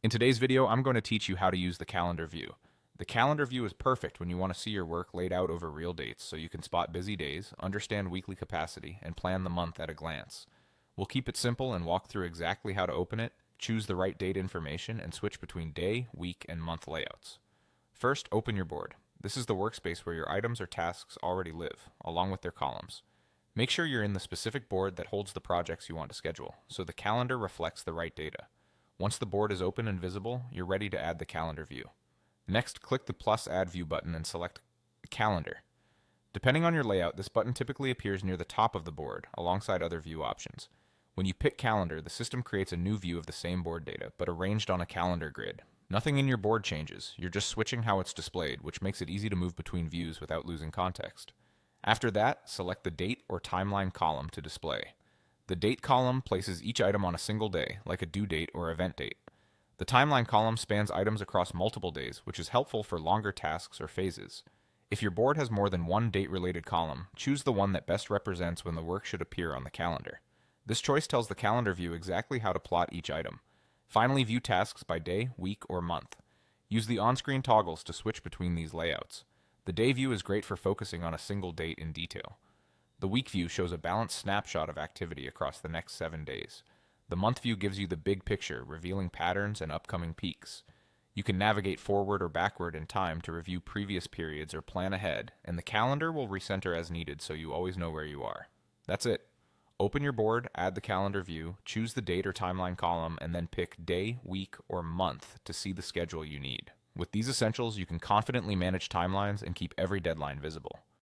In today's video, I'm going to teach you how to use the calendar view. The calendar view is perfect when you want to see your work laid out over real dates so you can spot busy days, understand weekly capacity, and plan the month at a glance. We'll keep it simple and walk through exactly how to open it, choose the right date information, and switch between day, week, and month layouts. First, open your board. This is the workspace where your items or tasks already live, along with their columns. Make sure you're in the specific board that holds the projects you want to schedule, so the calendar reflects the right data. Once the board is open and visible, you're ready to add the calendar view. Next, click the plus Add View button and select Calendar. Depending on your layout, this button typically appears near the top of the board, alongside other view options. When you pick Calendar, the system creates a new view of the same board data, but arranged on a calendar grid. Nothing in your board changes, you're just switching how it's displayed, which makes it easy to move between views without losing context. After that, select the Date or Timeline column to display. The Date column places each item on a single day, like a due date or event date. The Timeline column spans items across multiple days, which is helpful for longer tasks or phases. If your board has more than one date-related column, choose the one that best represents when the work should appear on the calendar. This choice tells the calendar view exactly how to plot each item. Finally, view tasks by day, week, or month. Use the on-screen toggles to switch between these layouts. The day view is great for focusing on a single date in detail. The week view shows a balanced snapshot of activity across the next 7 days. The month view gives you the big picture, revealing patterns and upcoming peaks. You can navigate forward or backward in time to review previous periods or plan ahead, and the calendar will recenter as needed so you always know where you are. That's it. Open your board, add the calendar view, choose the date or timeline column, and then pick day, week, or month to see the schedule you need. With these essentials, you can confidently manage timelines and keep every deadline visible.